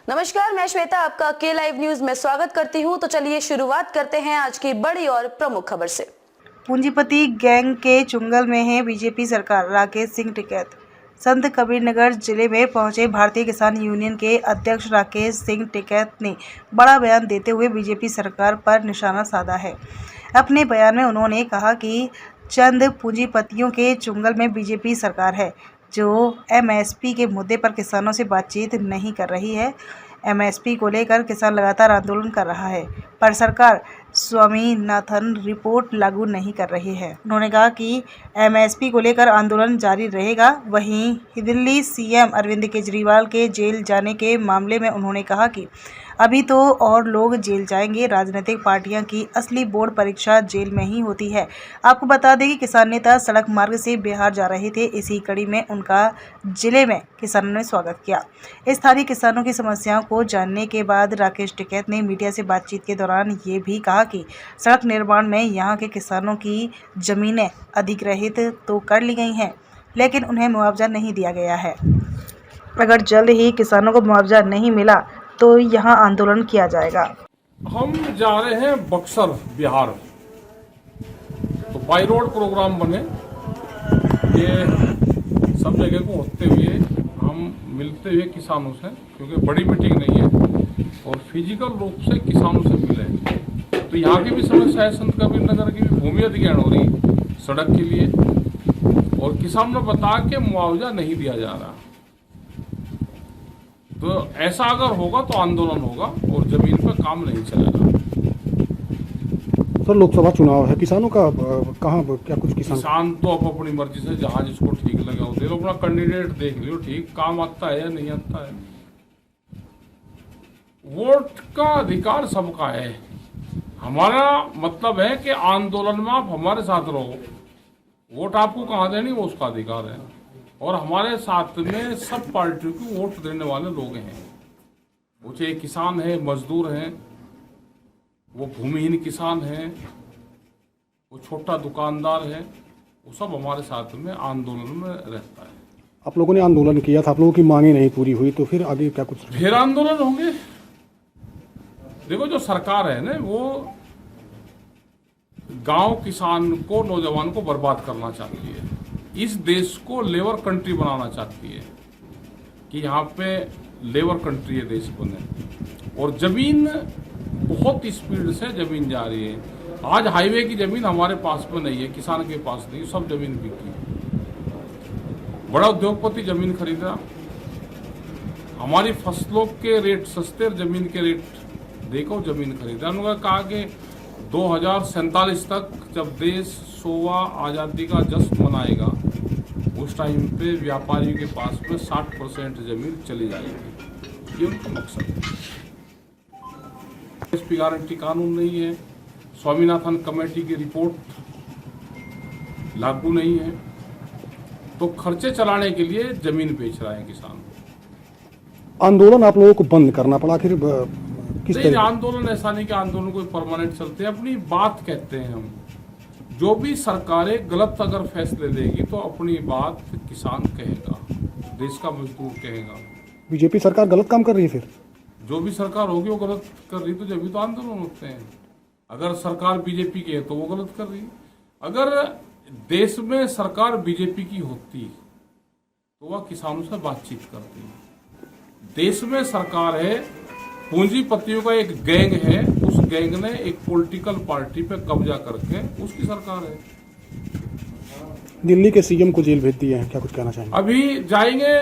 नमस्कार, मैं श्वेता आपका के लाइव न्यूज में स्वागत करती हूं। तो चलिए शुरुआत करते हैं आज की बड़ी और प्रमुख खबर से। पूंजीपति गैंग के चुंगल में है बीजेपी सरकार, राकेश सिंह टिकैत। संत कबीरनगर जिले में पहुंचे भारतीय किसान यूनियन के अध्यक्ष राकेश सिंह टिकैत ने बड़ा बयान देते हुए बीजेपी सरकार पर निशाना साधा है। अपने बयान में उन्होंने कहा कि चंद पूंजीपतियों के चुंगल में बीजेपी सरकार है, जो एमएसपी के मुद्दे पर किसानों से बातचीत नहीं कर रही है। एमएसपी को लेकर किसान लगातार आंदोलन कर रहा है, पर सरकार स्वामीनाथन रिपोर्ट लागू नहीं कर रही है। उन्होंने कहा कि एमएसपी को लेकर आंदोलन जारी रहेगा। वहीं दिल्ली सीएम अरविंद केजरीवाल के जेल जाने के मामले में उन्होंने कहा कि अभी तो और लोग जेल जाएंगे। राजनीतिक पार्टियां की असली बोर्ड परीक्षा जेल में ही होती है। आपको बता दें कि किसान नेता सड़क मार्ग से बिहार जा रहे थे। इसी कड़ी में उनका जिले में किसानों ने स्वागत किया। स्थानीय किसानों की समस्याओं को जानने के बाद राकेश टिकैत ने मीडिया से बातचीत के दौरान ये भी कहा कि सड़क निर्माण में यहाँ के किसानों की जमीनें अधिग्रहित तो कर ली गई हैं, लेकिन उन्हें मुआवजा नहीं दिया गया है। अगर जल्द ही किसानों को मुआवजा नहीं मिला तो यहाँ आंदोलन किया जाएगा। हम जा रहे हैं बक्सर बिहार, तो बाई रोड प्रोग्राम बने। ये सब जगह को होते हुए हम मिलते हुए किसानों से, क्योंकि बड़ी मीटिंग नहीं है और फिजिकल रूप से किसानों से मिले। तो यहाँ की भी समस्या है, संत कबीरनगर की भी भूमि अधिग्रहण हो रही सड़क के लिए, और किसानों ने बताया कि मुआवजा नहीं दिया जा रहा। तो ऐसा अगर होगा तो आंदोलन होगा और जमीन पर काम नहीं चलेगा। सर, लोकसभा चुनाव है, किसानों का कहाँ क्या कुछ किसान तो अब अपनी मर्जी से जहाँ जिसको ठीक लगे वो दे लो, अपना कैंडिडेट देख लियो, ठीक काम आता है या नहीं आता है। वोट का अधिकार सबका है। हमारा मतलब है कि आंदोलन में आप हमारे साथ रहो। वोट आपको कहाँ देनी वो उसका अधिकार है, और हमारे साथ में सब पार्टियों को वोट देने वाले लोग हैं। वो चाहे किसान है, मजदूर हैं, वो भूमिहीन किसान हैं, वो छोटा दुकानदार है, वो सब हमारे साथ में आंदोलन में रहता है। आप लोगों ने आंदोलन किया था, आप लोगों की मांगे नहीं पूरी हुई, तो फिर आगे क्या कुछ फिर आंदोलन होंगे। देखो, जो सरकार है ना, वो गांव किसान को, नौजवान को बर्बाद करना चाहती है। इस देश को लेबर कंट्री बनाना चाहती है कि यहाँ पे लेबर कंट्री है देश बने, और जमीन बहुत स्पीड से जमीन जा रही है। आज हाईवे की जमीन हमारे पास में नहीं है, किसान के पास नहीं, सब जमीन बिकी। बड़ा उद्योगपति जमीन खरीद रहा, हमारी फसलों के रेट सस्ते, जमीन के रेट देखो, जमीन खरीद रहा। उन्होंने कहा कि 2047 तक जब देश 100वां आज़ादी का जश्न मनाएगा, उस टाइम पे व्यापारियों के पास में 60% जमीन चली जाएगी। ये उनका मकसद है। एसपी गारंटी कानून नहीं है, स्वामीनाथन कमेटी की रिपोर्ट लागू नहीं है, तो खर्चे चलाने के लिए जमीन बेच रहा है किसान। आंदोलन आप लोगों को बंद करना पड़ा, फिर किस तरह? आंदोलन ऐसा नहीं कि आंदोलन कोई परमानेंट चलते हैं, अपनी बात कहते हैं हम। जो भी सरकारें गलत अगर फैसले देगी तो अपनी बात किसान कहेगा, देश का मजदूर कहेगा। बीजेपी सरकार गलत काम कर रही है, फिर जो भी सरकार होगी वो गलत कर रही, तो जब भी तो आंदोलन होते हैं। अगर सरकार बीजेपी की है तो वो गलत कर रही। अगर देश में सरकार बीजेपी की होती तो वह किसानों से बातचीत करती। देश में सरकार है, पूंजीपतियों का एक गैंग है, उस गैंग ने एक पॉलिटिकल पार्टी पे कब्जा करके उसकी सरकार है। दिल्ली के सीएम को जेल भेज दिए हैं, क्या कुछ कहना चाहेंगे? अभी जाएंगे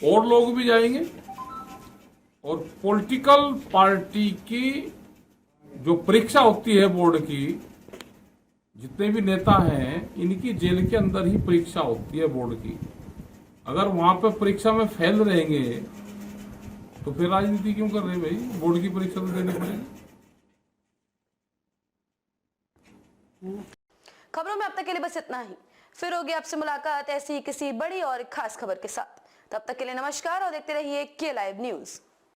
और लोग भी जाएंगे, और पॉलिटिकल पार्टी की जो परीक्षा होती है बोर्ड की, जितने भी नेता हैं इनकी जेल के अंदर ही परीक्षा होती है बोर्ड की। अगर वहां पे परीक्षा में फेल रहेंगे तो फिर राजनीति क्यों कर रहे हैं भाई? बोर्ड की परीक्षा तो देनी पड़ेगी। खबरों में अब तक के लिए बस इतना ही। फिर होगी आपसे मुलाकात ऐसी किसी बड़ी और खास खबर के साथ। तब तक के लिए नमस्कार और देखते रहिए के लाइव न्यूज।